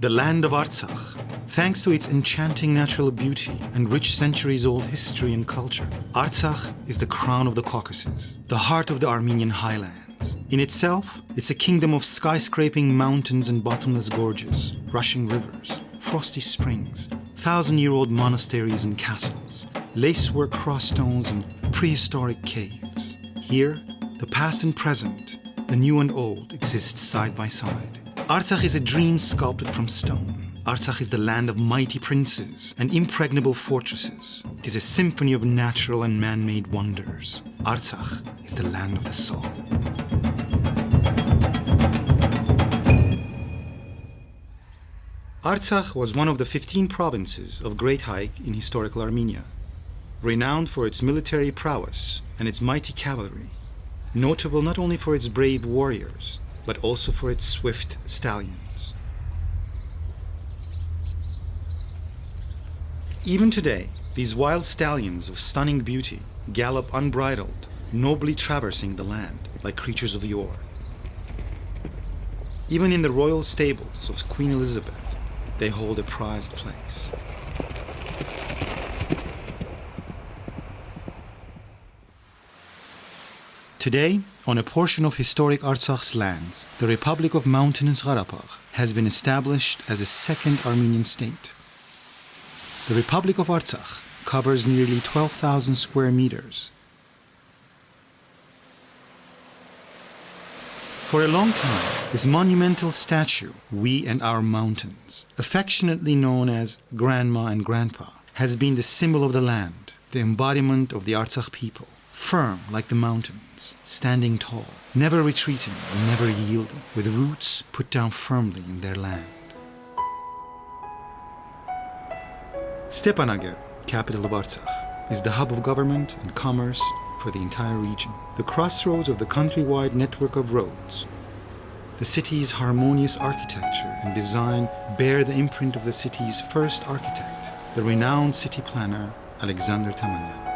The land of Artsakh. Thanks to its enchanting natural beauty and rich centuries-old history and culture, Artsakh is the crown of the Caucasus, the heart of the Armenian highlands. In itself, it's a kingdom of skyscraping mountains and bottomless gorges, rushing rivers, frosty springs, thousand-year-old monasteries and castles, lacework crossstones and prehistoric caves. Here, the past and present, the new and old exist side by side. Artsakh is a dream sculpted from stone. Artsakh is the land of mighty princes and impregnable fortresses. It is a symphony of natural and man-made wonders. Artsakh is the land of the soul. Artsakh was one of the 15 provinces of Great Haik in historical Armenia, renowned for its military prowess and its mighty cavalry, notable not only for its brave warriors, but also for its swift stallions. Even today, these wild stallions of stunning beauty gallop unbridled, nobly traversing the land like creatures of yore. Even in the royal stables of Queen Elizabeth, they hold a prized place. Today, on a portion of historic Artsakh's lands, the Republic of Mountainous Karabakh has been established as a second Armenian state. The Republic of Artsakh covers nearly 12,000 square meters. For a long time, this monumental statue, We and Our Mountains, affectionately known as Grandma and Grandpa, has been the symbol of the land, the embodiment of the Artsakh people, firm like the mountains, standing tall, never retreating and never yielding, with roots put down firmly in their land. Stepanaker, capital of Artsakh, is the hub of government and commerce for the entire region, the crossroads of the countrywide network of roads. The city's harmonious architecture and design bear the imprint of the city's first architect, the renowned city planner Alexander Tamanyan.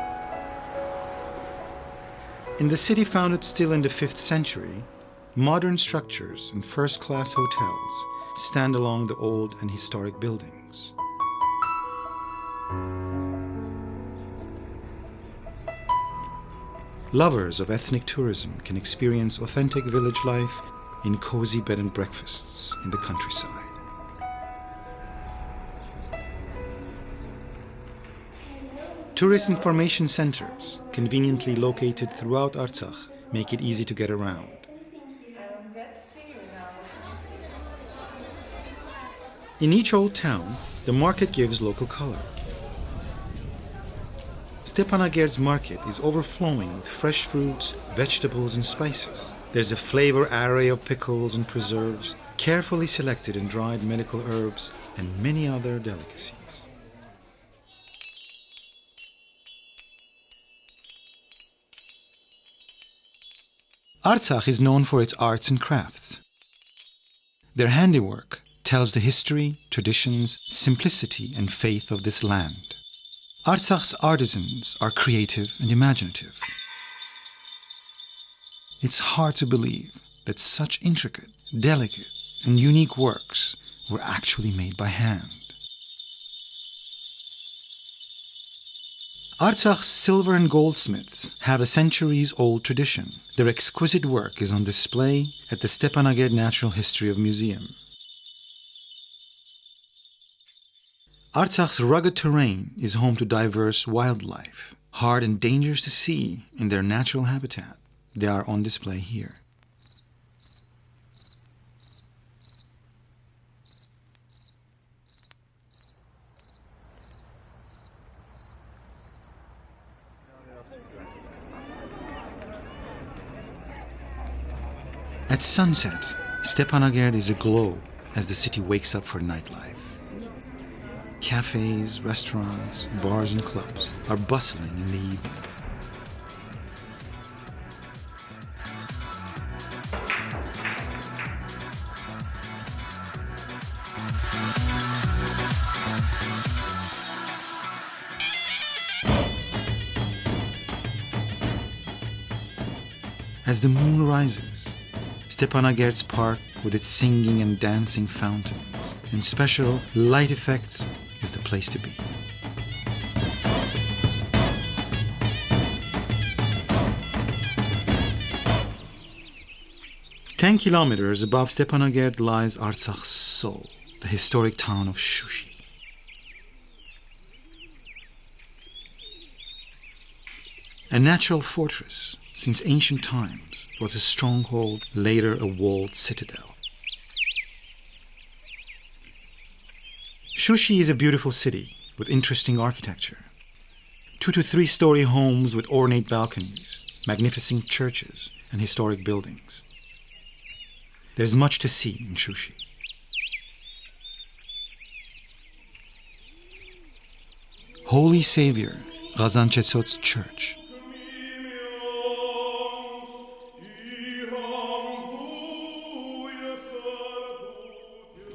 In the city founded still in the 5th century, modern structures and first-class hotels stand along the old and historic buildings. Lovers of ethnic tourism can experience authentic village life in cozy bed and breakfasts in the countryside. Tourist information centers, conveniently located throughout Artsakh, make it easy to get around. In each old town, the market gives local color. Stepanaker's market is overflowing with fresh fruits, vegetables, and spices. There's a flavor array of pickles and preserves, carefully selected and dried medical herbs, and many other delicacies. Artsakh is known for its arts and crafts. Their handiwork tells the history, traditions, simplicity, and faith of this land. Artsakh's artisans are creative and imaginative. It's hard to believe that such intricate, delicate, and unique works were actually made by hand. Artsakh's silver and goldsmiths have a centuries-old tradition. Their exquisite work is on display at the Stepanaker Natural History Museum. Artsakh's rugged terrain is home to diverse wildlife, hard and dangerous to see in their natural habitat. They are on display here. At sunset, Stepanaker is aglow as the city wakes up for nightlife. Cafes, restaurants, bars, and clubs are bustling in the evening. As the moon rises, Stepanaker's park with its singing and dancing fountains sounds and special light effects is the place to be. Ten kilometers above Stepanakert lies Artsakh's soul, the historic town of Shushi. A natural fortress, since ancient times, it was a stronghold, later a walled citadel. Shushi is a beautiful city with interesting architecture. 2 to 3 story homes with ornate balconies, magnificent churches, and historic buildings. There's much to see in Shushi. Holy Savior, Ghazanchetsot's church.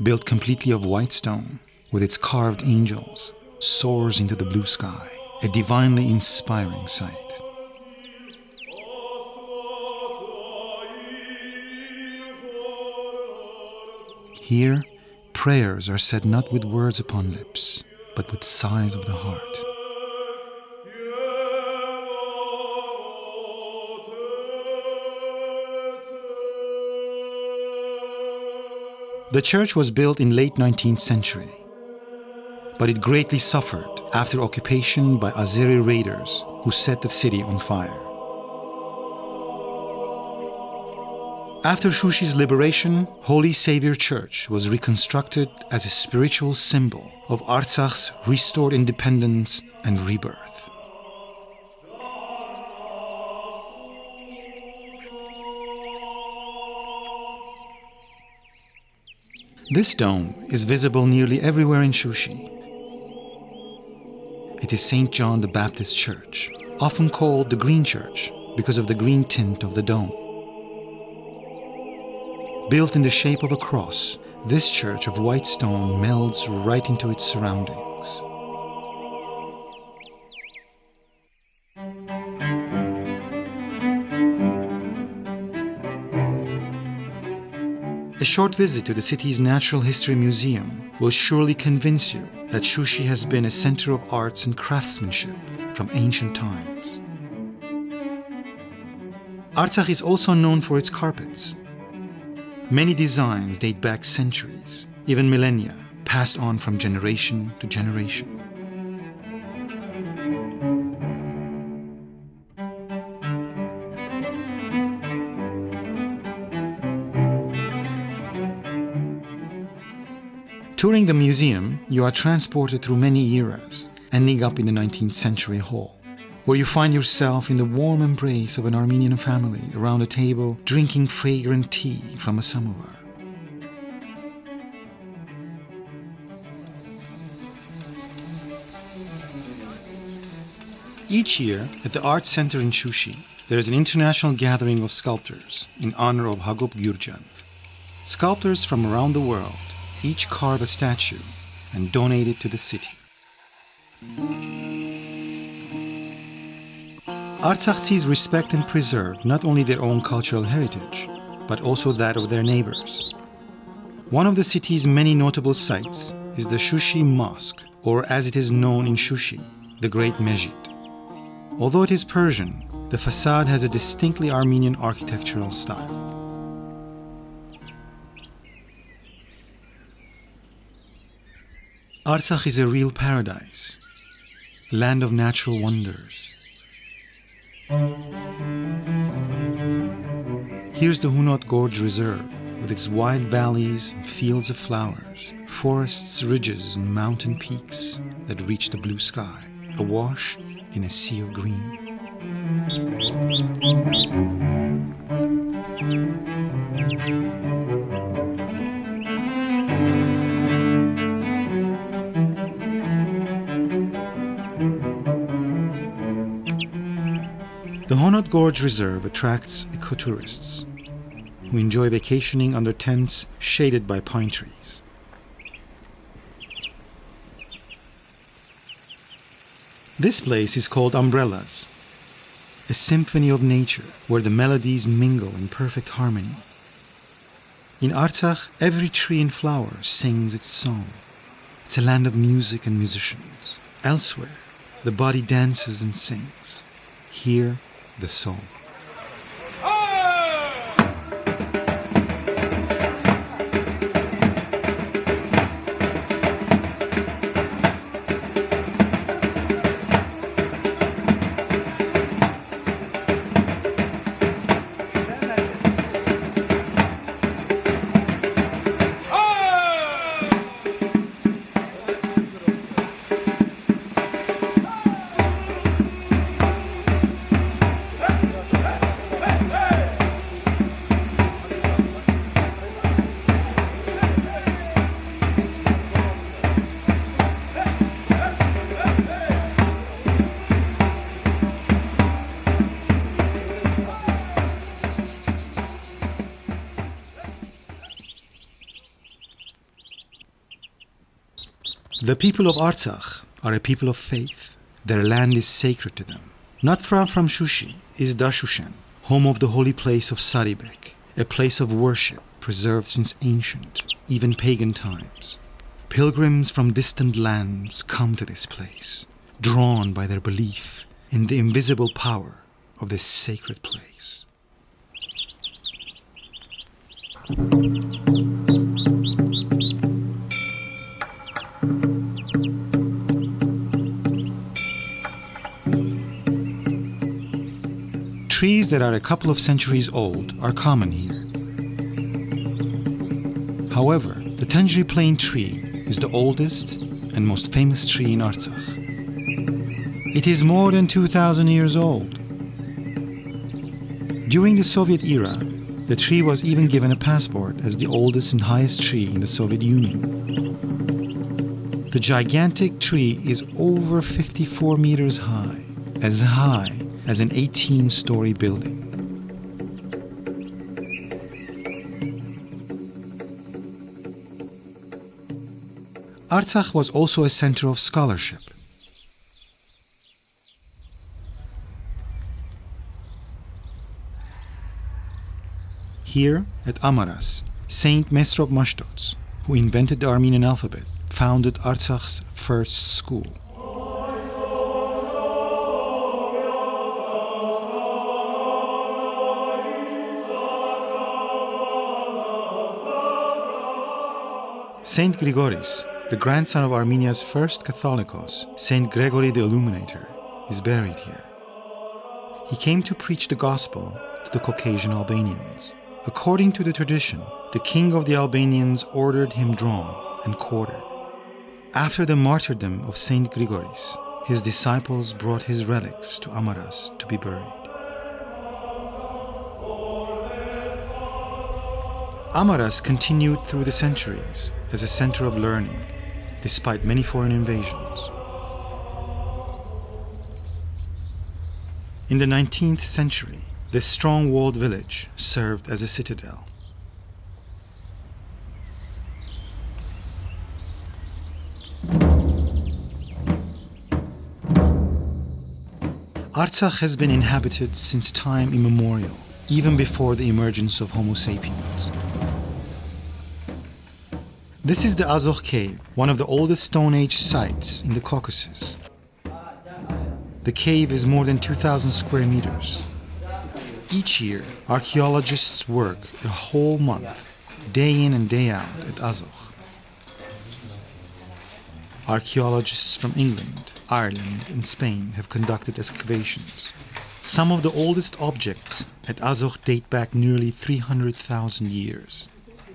Built completely of white stone, with its carved angels, soars into the blue sky, a divinely inspiring sight. Here, prayers are said not with words upon lips, but with sighs of the heart. The church was built in late 19th century, but it greatly suffered after occupation by Azeri raiders who set the city on fire. After Shushi's liberation, Holy Savior Church was reconstructed as a spiritual symbol of Artsakh's restored independence and rebirth. This dome is visible nearly everywhere in Shushi. It is St. John the Baptist Church, often called the Green Church because of the green tint of the dome. Built in the shape of a cross, this church of white stone melds right into its surroundings. A short visit to the city's Natural History Museum will surely convince you that Shushi has been a center of arts and craftsmanship from ancient times. Artsakh is also known for its carpets. Many designs date back centuries, even millennia, passed on from generation to generation. Touring the museum, you are transported through many eras, ending up in the 19th century hall, where you find yourself in the warm embrace of an Armenian family around a table drinking fragrant tea from a samovar. Each year, at the Art Center in Shushi, there is an international gathering of sculptors in honor of Hagop Gürcan. Sculptors from around the world each carve a statue and donate it to the city. Artsakh sees respect and preserve not only their own cultural heritage, but also that of their neighbors. One of the city's many notable sites is the Shushi Mosque, or as it is known in Shushi, the Great Mesjid. Although it is Persian, the facade has a distinctly Armenian architectural style. Artsakh is a real paradise, land of natural wonders. Here's the Hunot Gorge Reserve, with its wide valleys and fields of flowers, forests, ridges, and mountain peaks that reach the blue sky, awash in a sea of green. The Hunot Gorge Reserve attracts ecotourists who enjoy vacationing under tents shaded by pine trees. This place is called Umbrellas, a symphony of nature where the melodies mingle in perfect harmony. In Artsakh, every tree and flower sings its song. It's a land of music and musicians. Elsewhere, the body dances and sings. Here, the soul. The people of Artsakh are a people of faith. Their land is sacred to them. Not far from Shushi is Dashushan, home of the holy place of Saribek, a place of worship preserved since ancient, even pagan times. Pilgrims from distant lands come to this place, drawn by their belief in the invisible power of this sacred place. Trees that are a couple of centuries old are common here. However, the Tanjri Plain tree is the oldest and most famous tree in Artsakh. It is more than 2,000 years old. During the Soviet era, the tree was even given a passport as the oldest and highest tree in the Soviet Union. The gigantic tree is over 54 meters high as an 18-story building. Artsakh was also a center of scholarship. Here at Amaras, Saint Mesrop Mashtots, who invented the Armenian alphabet, founded Artsakh's first school. Saint Grigoris, the grandson of Armenia's first Catholicos, Saint Gregory the Illuminator, is buried here. He came to preach the gospel to the Caucasian Albanians. According to the tradition, the king of the Albanians ordered him drawn and quartered. After the martyrdom of Saint Grigoris, his disciples brought his relics to Amaras to be buried. Amaras continued through the centuries as a center of learning, despite many foreign invasions. In the 19th century, this strong-walled village served as a citadel. Artsakh has been inhabited since time immemorial, even before the emergence of Homo sapiens. This is the Azokh Cave, one of the oldest Stone Age sites in the Caucasus. The cave is more than 2,000 square meters. Each year, archaeologists work a whole month, day in and day out at Azokh. Archaeologists from England, Ireland, and Spain have conducted excavations. Some of the oldest objects at Azokh date back nearly 300,000 years.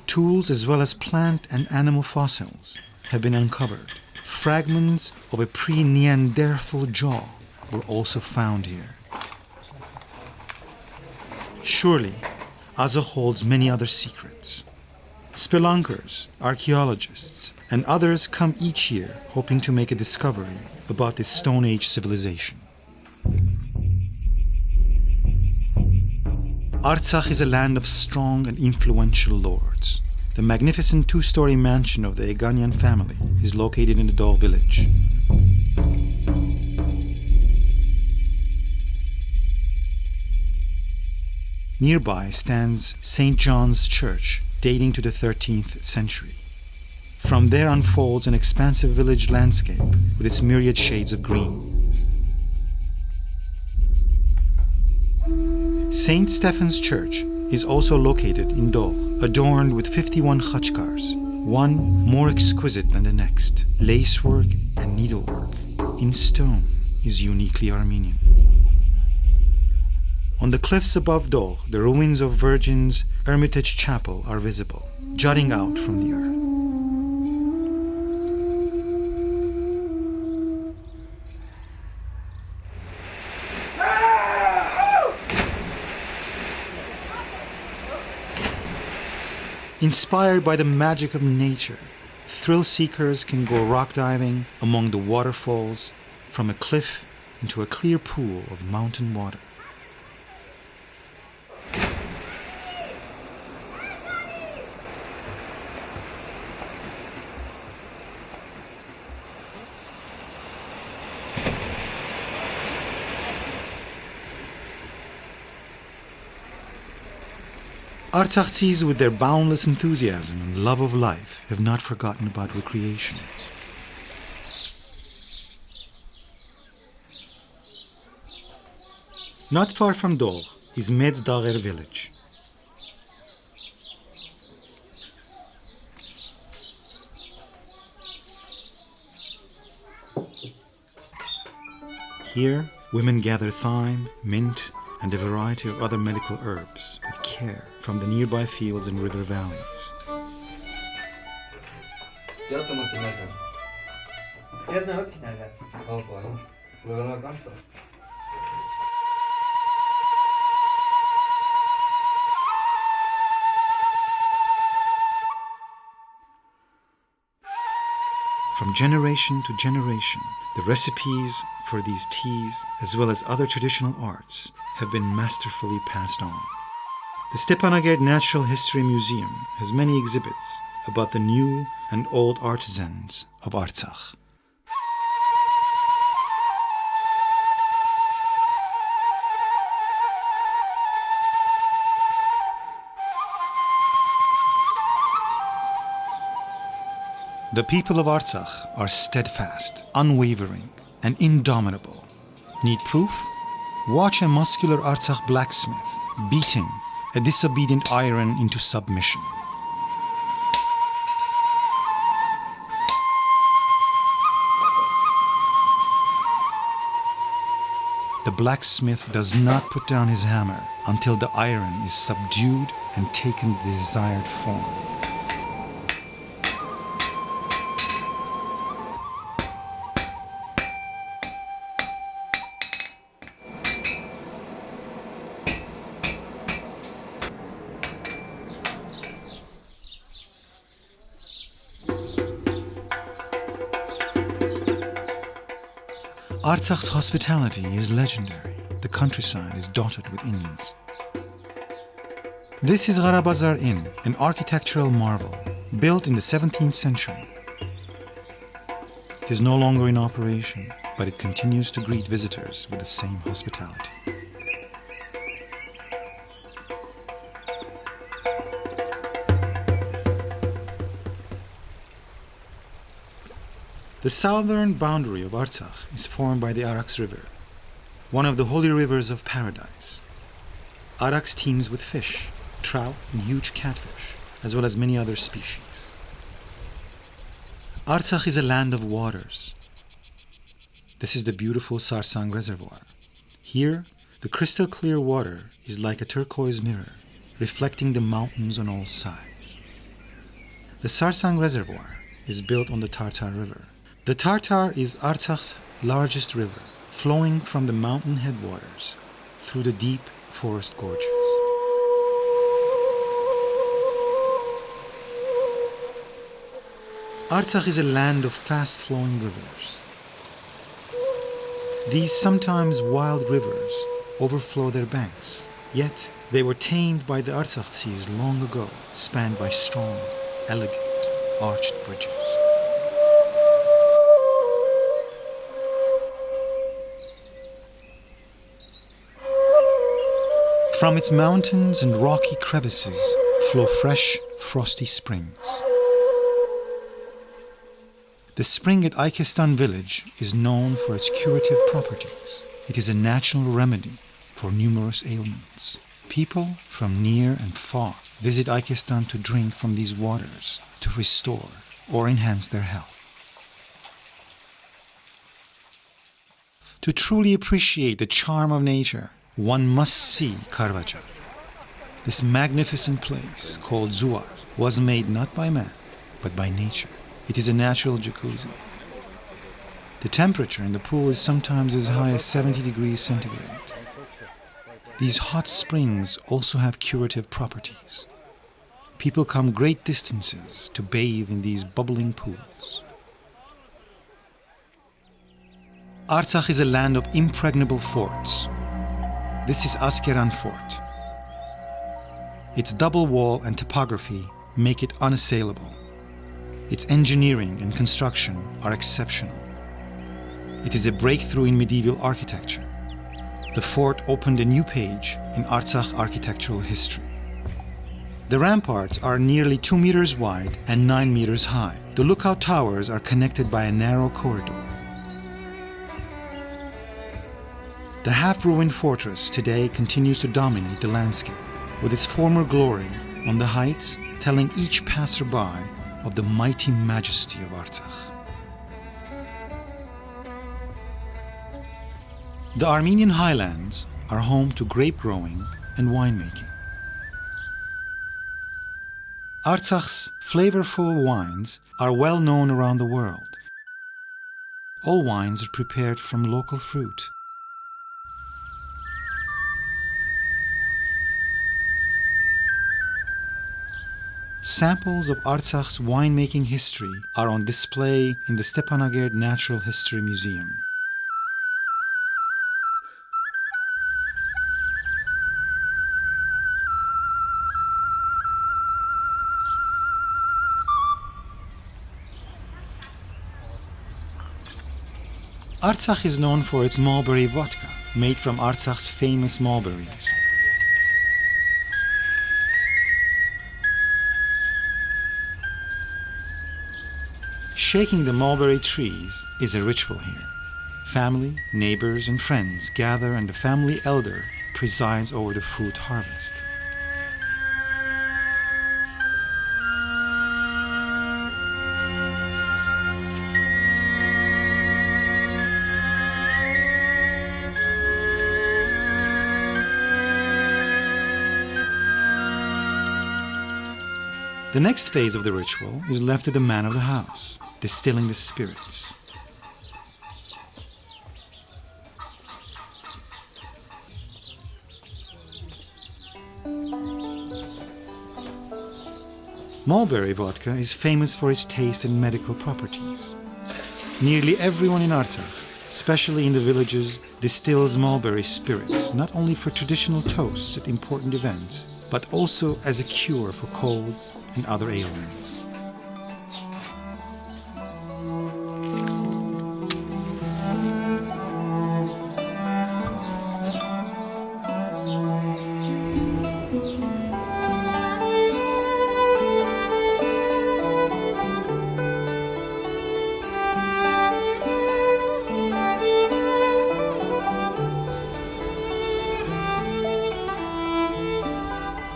Tools as well as plant and animal fossils have been uncovered. Fragments of a pre-Neanderthal jaw were also found here. Surely, Azokh holds many other secrets. Spelunkers, archaeologists, and others come each year hoping to make a discovery about this Stone Age civilization. Artsakh is a land of strong and influential lords. The magnificent two-story mansion of the Eganyan family is located in the Dol village. Nearby stands St. John's Church, dating to the 13th century. From there unfolds an expansive village landscape with its myriad shades of green. St. Stephen's Church is also located in Dogh, adorned with 51 khachkars, one more exquisite than the next. Lacework and needlework in stone is uniquely Armenian. On the cliffs above Dogh, the ruins of Virgin's Hermitage Chapel are visible, jutting out from the earth. Inspired by the magic of nature, thrill seekers can go rock diving among the waterfalls from a cliff into a clear pool of mountain water. Artsakhtsis, with their boundless enthusiasm and love of life, have not forgotten about recreation. Not far from Dogh is Medz Dagher village. Here, women gather thyme, mint, and a variety of other medical herbs with care from the nearby fields and river valleys. From generation to generation, the recipes for these teas, as well as other traditional arts, have been masterfully passed on. The Stepanakert Natural History Museum has many exhibits about the new and old artisans of Artsakh. The people of Artsakh are steadfast, unwavering, and indomitable. Need proof? Watch a muscular Artsakh blacksmith beating a disobedient iron into submission. The blacksmith does not put down his hammer until the iron is subdued and taken the desired form. Artsakh's hospitality is legendary. The countryside is dotted with inns. This is Garabazar Inn, an architectural marvel, built in the 17th century. It is no longer in operation, but it continues to greet visitors with the same hospitality. The southern boundary of Artsakh is formed by the Araks River, one of the holy rivers of paradise. Araks teems with fish, trout, and huge catfish, as well as many other species. Artsakh is a land of waters. This is the beautiful Sarsang Reservoir. Here, the crystal clear water is like a turquoise mirror, reflecting the mountains on all sides. The Sarsang Reservoir is built on the Tartar River. The Tartar is Artsakh's largest river, flowing from the mountain headwaters through the deep forest gorges. Artsakh is a land of fast-flowing rivers. These sometimes wild rivers overflow their banks, yet they were tamed by the Artsakhtsis long ago, spanned by strong, elegant, arched bridges. From its mountains and rocky crevices flow fresh, frosty springs. The spring at Aykestan village is known for its curative properties. It is a natural remedy for numerous ailments. People from near and far visit Aykestan to drink from these waters to restore or enhance their health. To truly appreciate the charm of nature, one must see Karabakh. This magnificent place, called Zuar, was made not by man, but by nature. It is a natural jacuzzi. The temperature in the pool is sometimes as high as 70 degrees centigrade. These hot springs also have curative properties. People come great distances to bathe in these bubbling pools. Artsakh is a land of impregnable forts. This is Askeran Fort. Its double wall and topography make it unassailable. Its engineering and construction are exceptional. It is a breakthrough in medieval architecture. The fort opened a new page in Artsakh architectural history. The ramparts are nearly 2 meters wide and 9 meters high. The lookout towers are connected by a narrow corridor. The half-ruined fortress today continues to dominate the landscape, with its former glory on the heights telling each passerby of the mighty majesty of Artsakh. The Armenian highlands are home to grape growing and winemaking. Artsakh's flavorful wines are well known around the world. All wines are prepared from local fruit. Samples of Artsakh's winemaking history are on display in the Stepanakert Natural History Museum. Artsakh is known for its mulberry vodka, made from Artsakh's famous mulberries. Shaking the mulberry trees is a ritual here. Family, neighbors, and friends gather and the family elder presides over the fruit harvest. The next phase of the ritual is left to the man of the house, distilling the spirits. Mulberry vodka is famous for its taste and medical properties. Nearly everyone in Artsakh, especially in the villages, distills mulberry spirits, not only for traditional toasts at important events, but also as a cure for colds and other ailments.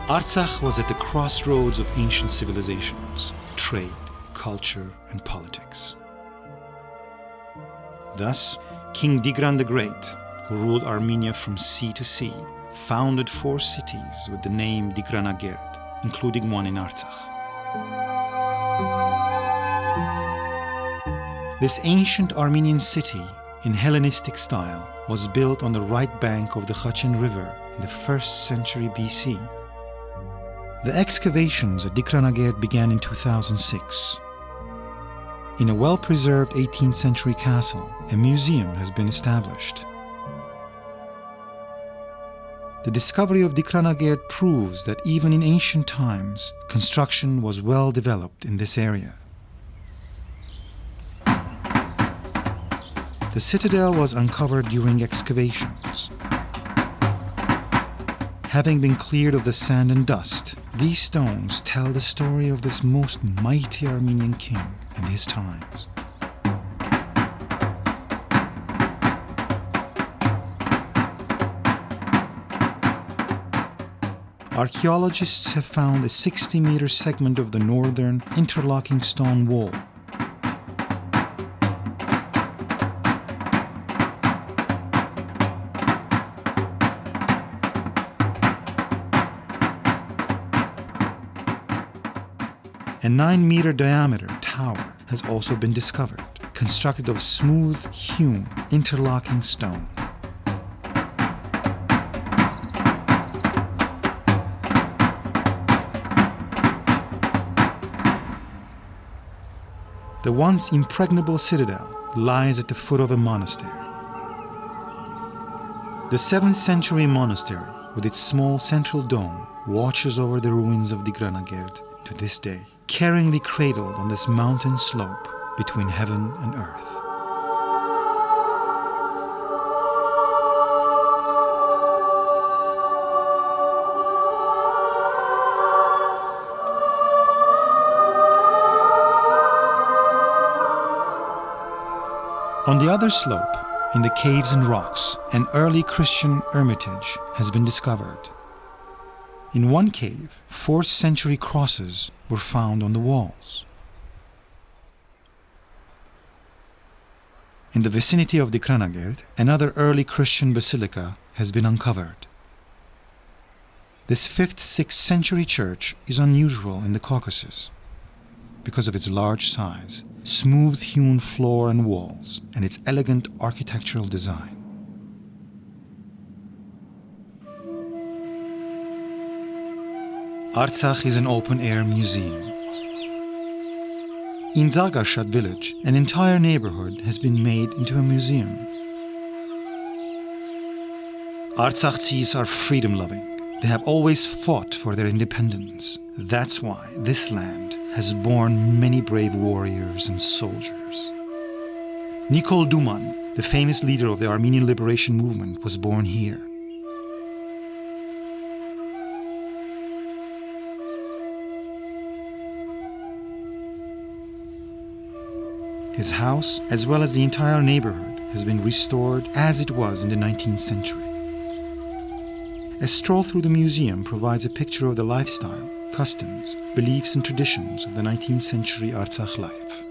Artsakh was at the crossroads of ancient civilizations, trade, culture, and politics. Thus, King Tigran the Great, who ruled Armenia from sea to sea, founded 4 cities with the name Tigranagert, including one in Artsakh. This ancient Armenian city, in Hellenistic style, was built on the right bank of the Khachen River in the 1st century BC. The excavations at Tigranagert began in 2006. In a well-preserved 18th century castle, a museum has been established. The discovery of Tigranagert proves that even in ancient times, construction was well developed in this area. The citadel was uncovered during excavations. Having been cleared of the sand and dust, These stones tell the story of this most mighty Armenian king and his times. Archaeologists have found a 60-meter segment of the northern interlocking stone wall. A 9-meter diameter tower has also been discovered, constructed of smooth-hewn interlocking stone. The once impregnable citadel lies at the foot of a monastery. The 7th century monastery, with its small central dome, watches over the ruins of Digranagerd to this day, caringly cradled on this mountain slope between heaven and earth. On the other slope, in the caves and rocks, an early Christian hermitage has been discovered. In one cave, 4th century crosses were found on the walls. In the vicinity of Digranagerd, another early Christian basilica has been uncovered. This 5th-6th century church is unusual in the Caucasus because of its large size, smooth-hewn floor and walls, and its elegant architectural design. Artsakh is an open-air museum. In Zagashat village, an entire neighborhood has been made into a museum. Artsakhis are freedom-loving. They have always fought for their independence. That's why this land has borne many brave warriors and soldiers. Nikol Duman, the famous leader of the Armenian liberation movement, was born here. His house, as well as the entire neighborhood, has been restored as it was in the 19th century. A stroll through the museum provides a picture of the lifestyle, customs, beliefs and traditions of the 19th century Artsakh life.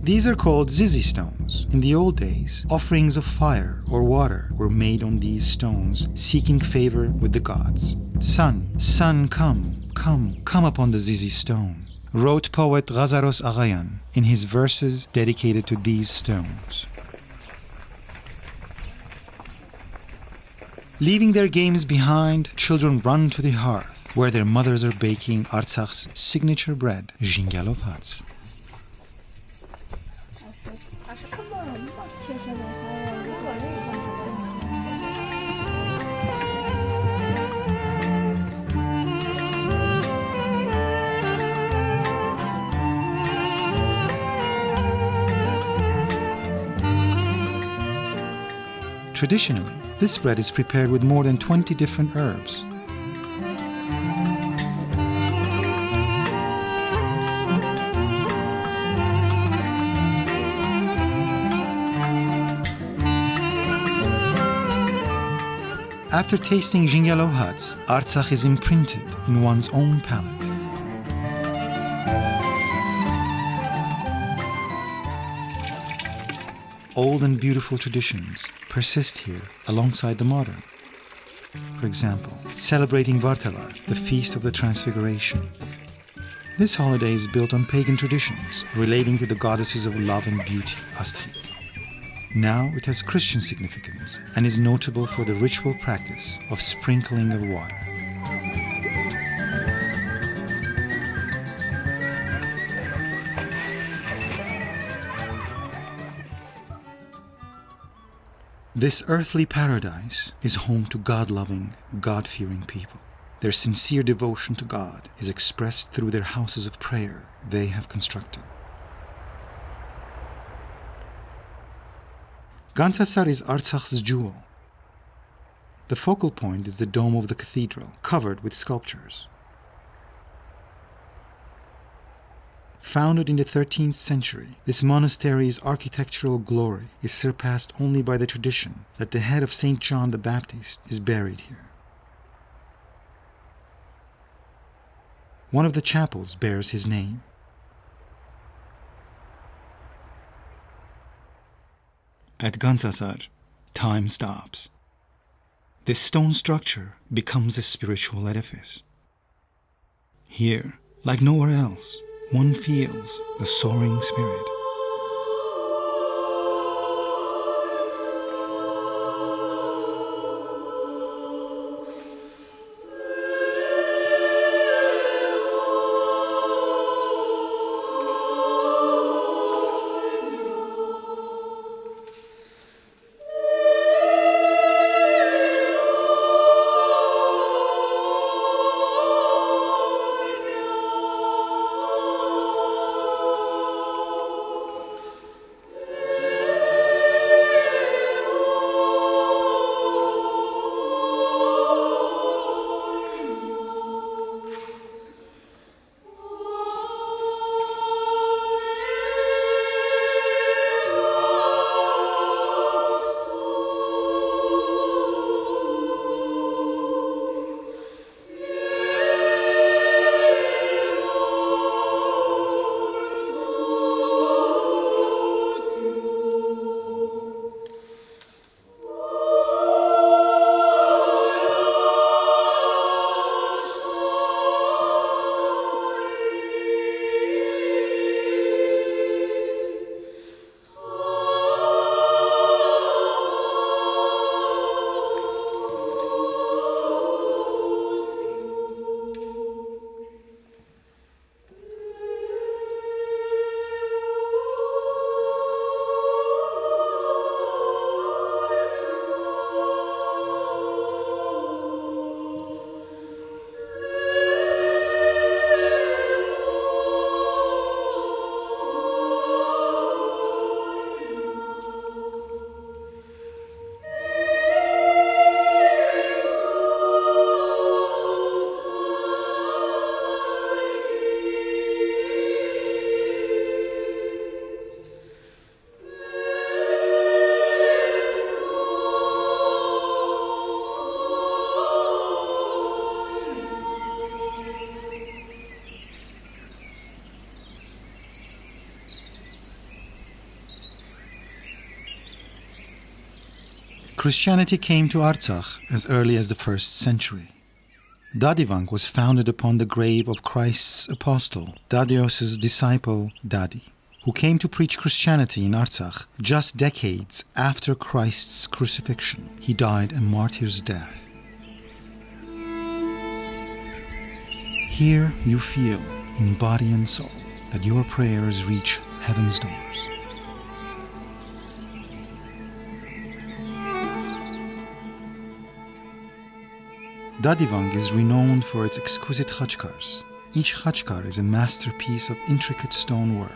These are called zizi stones. In the old days, offerings of fire or water were made on these stones, seeking favor with the gods. Sun, sun, come upon the zizi stone, wrote poet Ghazaros Aghayan in his verses dedicated to these stones. Leaving their games behind, children run to the hearth, where their mothers are baking Artsakh's signature bread, zhingalov hats. Traditionally, this bread is prepared with more than 20 different herbs. After tasting zhingalov hats, Artsakh is imprinted in one's own palate. Old and beautiful traditions persist here alongside the modern. For example, celebrating Vartalar, the Feast of the Transfiguration. This holiday is built on pagan traditions relating to the goddesses of love and beauty, Astrid. Now it has Christian significance and is notable for the ritual practice of sprinkling of water. This earthly paradise is home to God-loving, God-fearing people. Their sincere devotion to God is expressed through their houses of prayer they have constructed. Gantasar is Artsakh's jewel. The focal point is the dome of the cathedral, covered with sculptures. Founded in the 13th century, this monastery's architectural glory is surpassed only by the tradition that the head of St. John the Baptist is buried here. One of the chapels bears his name. At Gantzasar, time stops. This stone structure becomes a spiritual edifice. Here, like nowhere else, one feels the soaring spirit. Christianity came to Artsakh as early as the 1st century. Dadivang was founded upon the grave of Christ's apostle, Dadios's disciple Dadi, who came to preach Christianity in Artsakh just decades after Christ's crucifixion. He died a martyr's death. Here you feel, in body and soul, that your prayers reach heaven's doors. Dadivang is renowned for its exquisite khachkars. Each khachkar is a masterpiece of intricate stonework.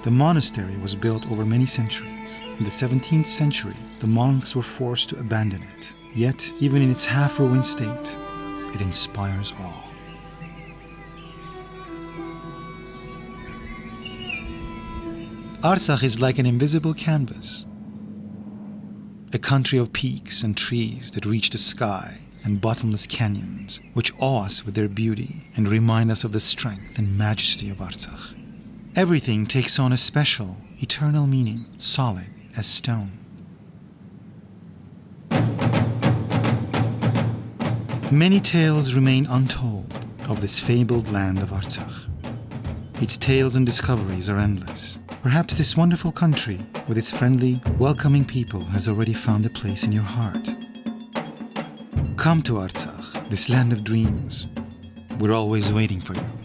The monastery was built over many centuries. In the 17th century, the monks were forced to abandon it. Yet, even in its half-ruined state, it inspires awe. Artsakh is like an invisible canvas. A country of peaks and trees that reach the sky, and bottomless canyons, which awe us with their beauty and remind us of the strength and majesty of Artsakh. Everything takes on a special, eternal meaning, solid as stone. Many tales remain untold of this fabled land of Artsakh. Its tales and discoveries are endless. Perhaps this wonderful country, with its friendly, welcoming people, has already found a place in your heart. Come to Artsakh, this land of dreams. We're always waiting for you.